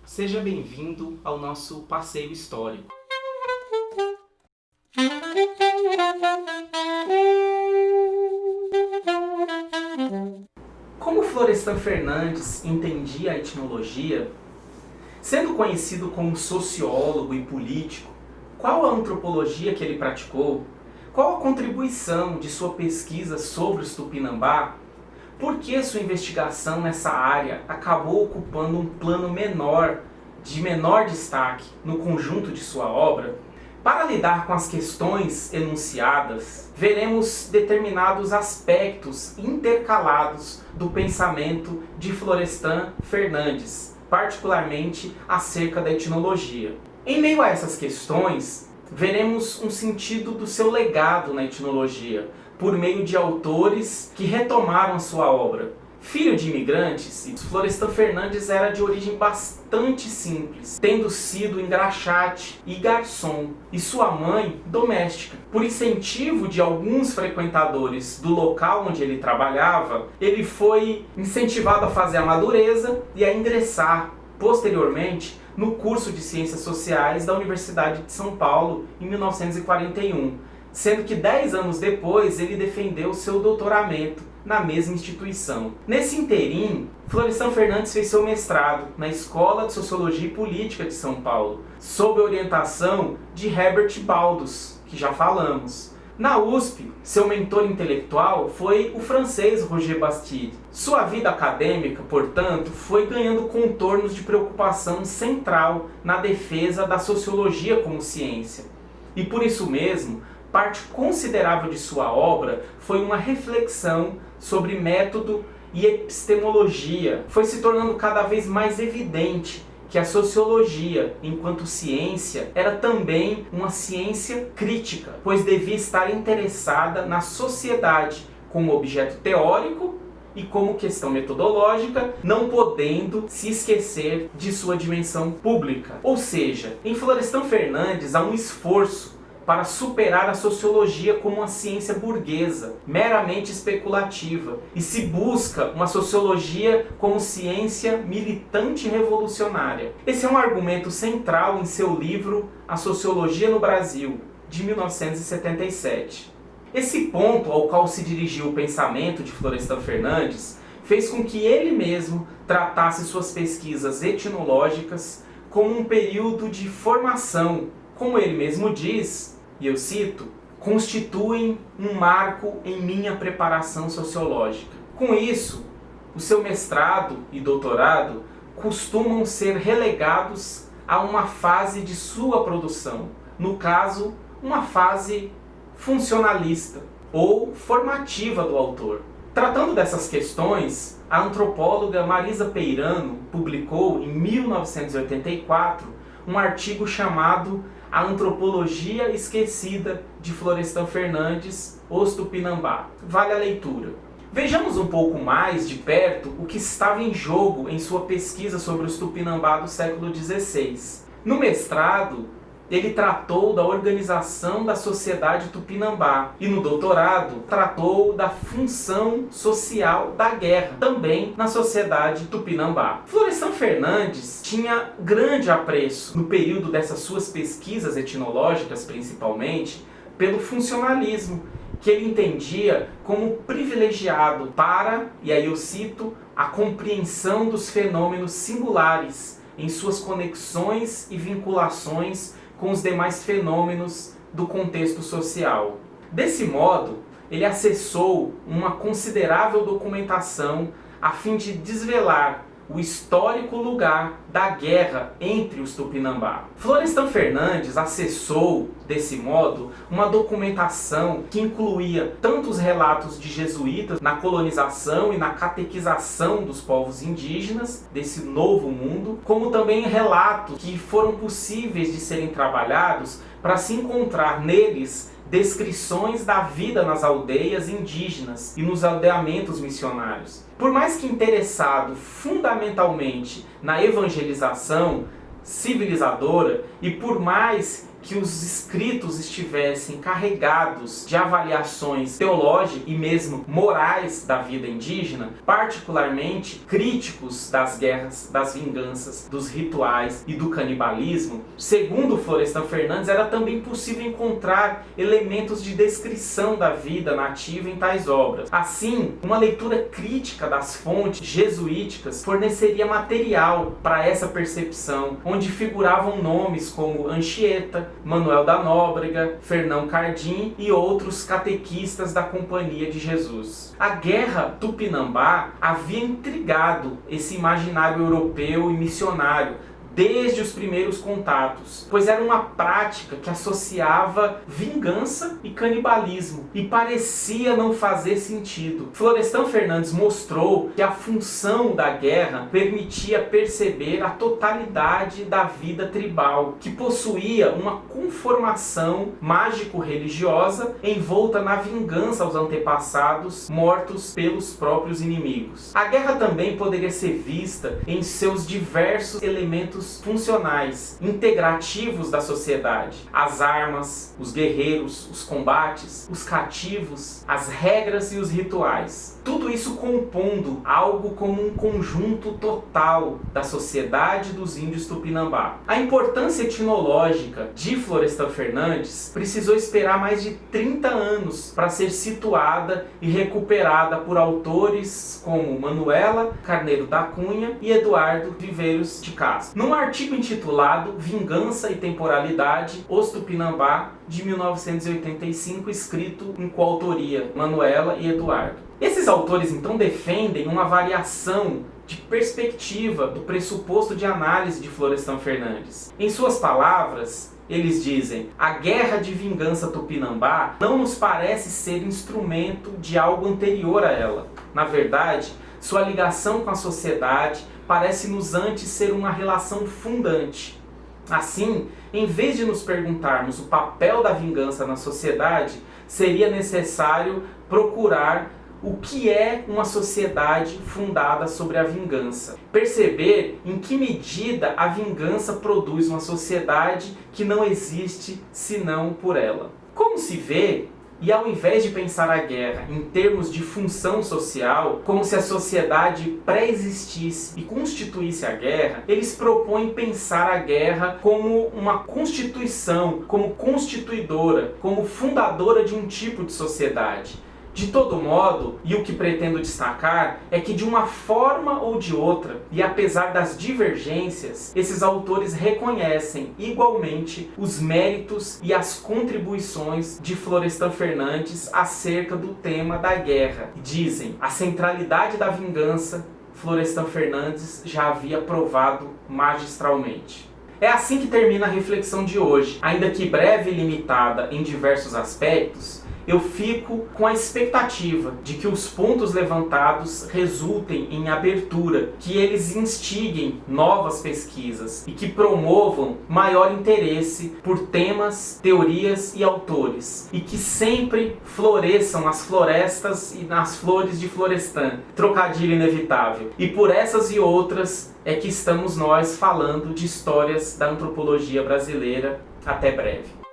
Seja bem-vindo ao nosso passeio histórico. Como Florestan Fernandes entendia a etnologia? Sendo conhecido como sociólogo e político, qual a antropologia que ele praticou? Qual a contribuição de sua pesquisa sobre os Tupinambá? Por que sua investigação nessa área acabou ocupando um plano de menor destaque no conjunto de sua obra? Para lidar com as questões enunciadas, veremos determinados aspectos intercalados do pensamento de Florestan Fernandes, particularmente acerca da etnologia. Em meio a essas questões, veremos um sentido do seu legado na etnologia, por meio de autores que retomaram a sua obra. Filho de imigrantes, Florestan Fernandes era de origem bastante simples, tendo sido engraxate e garçom, e sua mãe doméstica. Por incentivo de alguns frequentadores do local onde ele trabalhava, ele foi incentivado a fazer a madureza e a ingressar, posteriormente, no curso de Ciências Sociais da Universidade de São Paulo, em 1941, sendo que 10 anos depois ele defendeu seu doutoramento na mesma instituição. Nesse interim, Florestan Fernandes fez seu mestrado na Escola de Sociologia e Política de São Paulo, sob a orientação de Herbert Baldus, que já falamos. Na USP, seu mentor intelectual foi o francês Roger Bastide. Sua vida acadêmica, portanto, foi ganhando contornos de preocupação central na defesa da sociologia como ciência. E por isso mesmo, parte considerável de sua obra foi uma reflexão sobre método e epistemologia. Foi se tornando cada vez mais evidente que a sociologia, enquanto ciência, era também uma ciência crítica, pois devia estar interessada na sociedade como objeto teórico e como questão metodológica, não podendo se esquecer de sua dimensão pública. Ou seja, em Florestan Fernandes há um esforço para superar a sociologia como uma ciência burguesa, meramente especulativa, e se busca uma sociologia como ciência militante e revolucionária. Esse é um argumento central em seu livro A Sociologia no Brasil, de 1977. Esse ponto ao qual se dirigiu o pensamento de Florestan Fernandes fez com que ele mesmo tratasse suas pesquisas etnológicas como um período de formação, como ele mesmo diz, e eu cito, constituem um marco em minha preparação sociológica. Com isso, o seu mestrado e doutorado costumam ser relegados a uma fase de sua produção, no caso, uma fase funcionalista ou formativa do autor. Tratando dessas questões, a antropóloga Marisa Peirano publicou em 1984 um artigo chamado A Antropologia Esquecida de Florestan Fernandes, Os Tupinambá. Vale a leitura. Vejamos um pouco mais de perto o que estava em jogo em sua pesquisa sobre os Tupinambá do século XVI. No mestrado, ele tratou da organização da sociedade Tupinambá e no doutorado tratou da função social da guerra, também na sociedade Tupinambá. Florestan Fernandes tinha grande apreço, no período dessas suas pesquisas etnológicas principalmente, pelo funcionalismo, que ele entendia como privilegiado para, e aí eu cito, a compreensão dos fenômenos singulares em suas conexões e vinculações com os demais fenômenos do contexto social. Desse modo, ele acessou uma considerável documentação a fim de desvelar o histórico lugar da guerra entre os Tupinambá. Florestan Fernandes acessou, desse modo, uma documentação que incluía tanto os relatos de jesuítas na colonização e na catequização dos povos indígenas desse novo mundo, como também relatos que foram possíveis de serem trabalhados para se encontrar neles descrições da vida nas aldeias indígenas e nos aldeamentos missionários. Por mais que interessado fundamentalmente na evangelização civilizadora e por mais que os escritos estivessem carregados de avaliações teológicas e mesmo morais da vida indígena, particularmente críticos das guerras, das vinganças, dos rituais e do canibalismo, segundo Florestan Fernandes, era também possível encontrar elementos de descrição da vida nativa em tais obras. Assim, uma leitura crítica das fontes jesuíticas forneceria material para essa percepção, onde figuravam nomes como Anchieta, Manuel da Nóbrega, Fernão Cardim e outros catequistas da Companhia de Jesus. A Guerra Tupinambá havia intrigado esse imaginário europeu e missionário desde os primeiros contatos, pois era uma prática que associava vingança e canibalismo e parecia não fazer sentido. Florestan Fernandes mostrou que a função da guerra permitia perceber a totalidade da vida tribal, que possuía uma conformação mágico-religiosa envolta na vingança aos antepassados mortos pelos próprios inimigos. A guerra também poderia ser vista em seus diversos elementos funcionais, integrativos da sociedade. As armas, os guerreiros, os combates, os cativos, as regras e os rituais. Tudo isso compondo algo como um conjunto total da sociedade dos índios Tupinambá. A importância etnológica de Florestan Fernandes precisou esperar mais de 30 anos para ser situada e recuperada por autores como Manuela Carneiro da Cunha e Eduardo Viveiros de Castro. Num artigo intitulado Vingança e Temporalidade, Os Tupinambá, de 1985, escrito em coautoria Manuela e Eduardo. Esses autores então defendem uma variação de perspectiva do pressuposto de análise de Florestan Fernandes. Em suas palavras, eles dizem: a guerra de vingança Tupinambá não nos parece ser instrumento de algo anterior a ela. Na verdade, sua ligação com a sociedade parece-nos antes ser uma relação fundante. Assim, em vez de nos perguntarmos o papel da vingança na sociedade, seria necessário procurar o que é uma sociedade fundada sobre a vingança. Perceber em que medida a vingança produz uma sociedade que não existe senão por ela. Como se vê, e ao invés de pensar a guerra em termos de função social, como se a sociedade pré-existisse e constituísse a guerra, eles propõem pensar a guerra como uma constituição, como constituidora, como fundadora de um tipo de sociedade. De todo modo, e o que pretendo destacar é que de uma forma ou de outra, e apesar das divergências, esses autores reconhecem igualmente os méritos e as contribuições de Florestan Fernandes acerca do tema da guerra. Dizem: a centralidade da vingança, Florestan Fernandes já havia provado magistralmente. É assim que termina a reflexão de hoje. Ainda que breve e limitada em diversos aspectos, eu fico com a expectativa de que os pontos levantados resultem em abertura, que eles instiguem novas pesquisas e que promovam maior interesse por temas, teorias e autores, e que sempre floresçam nas florestas e nas flores de Florestan, trocadilho inevitável. E por essas e outras é que estamos nós falando de histórias da antropologia brasileira. Até breve.